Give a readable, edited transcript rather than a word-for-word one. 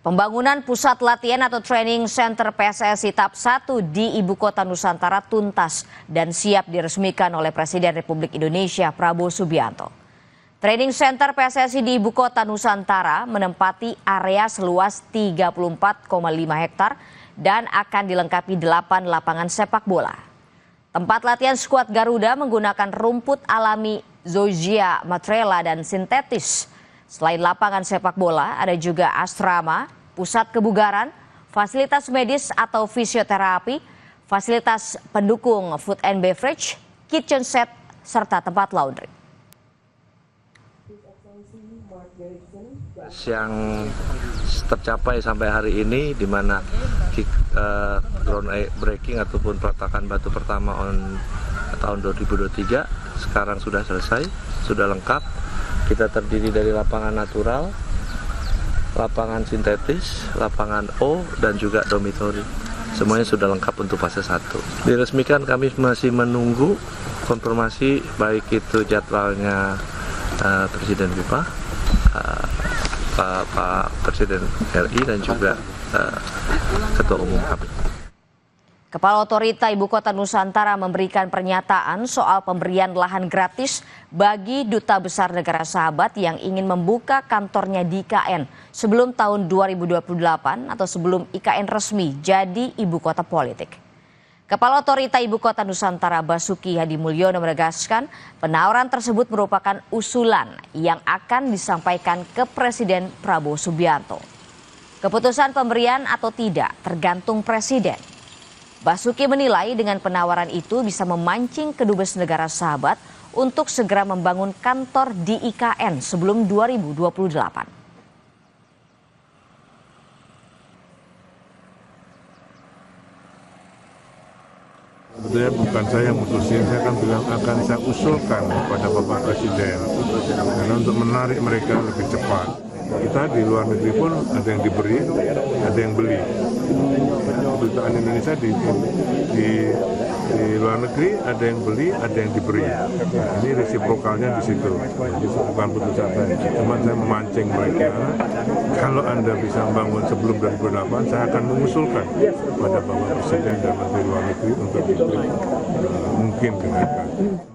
Pembangunan pusat latihan atau training center PSSI tahap 1 di Ibu Kota Nusantara tuntas dan siap diresmikan oleh Presiden Republik Indonesia Prabowo Subianto. Training center PSSI di Ibu Kota Nusantara menempati area seluas 34,5 hektar dan akan dilengkapi 8 lapangan sepak bola. Tempat latihan skuad Garuda menggunakan rumput alami Zoggia Matrela dan sintetis. Selain lapangan sepak bola, ada juga asrama, pusat kebugaran, fasilitas medis atau fisioterapi, fasilitas pendukung food and beverage, kitchen set, serta tempat laundry. Yang tercapai sampai hari ini, di mana ground breaking ataupun peletakan batu pertama tahun 2023 sekarang sudah selesai, sudah lengkap. Kita terdiri dari lapangan natural, lapangan sintetis, lapangan O, dan juga dormitory. Semuanya sudah lengkap untuk fase 1. Diresmikan, kami masih menunggu konfirmasi baik itu jadwalnya Presiden FIFA, Pak Presiden RI, dan juga Ketua Umum kami. Kepala Otorita Ibu Kota Nusantara memberikan pernyataan soal pemberian lahan gratis bagi Duta Besar Negara Sahabat yang ingin membuka kantornya di IKN sebelum tahun 2028 atau sebelum IKN resmi jadi ibu kota politik. Kepala Otorita Ibu Kota Nusantara Basuki Hadi Mulyono menegaskan penawaran tersebut merupakan usulan yang akan disampaikan ke Presiden Prabowo Subianto. Keputusan pemberian atau tidak tergantung Presiden. Basuki menilai dengan penawaran itu bisa memancing kedubes negara sahabat untuk segera membangun kantor di IKN sebelum 2028. Sebetulnya bukan saya yang mutusin, saya akan bilang akan saya usulkan kepada Bapak Presiden karena untuk menarik mereka lebih cepat. Kita di luar negeri pun ada yang diberi, ada yang beli. Kedutaan Indonesia di luar negeri ada yang beli, ada yang diberi. Nah, ini resiprokalnya di situ. Jadi bukan putusan saya, cuma saya memancing mereka. Kalau Anda bisa membangun sebelum 2028, saya akan mengusulkan pada Bapak Presiden dan Menteri Luar Negeri untuk itu mungkin kenaikan.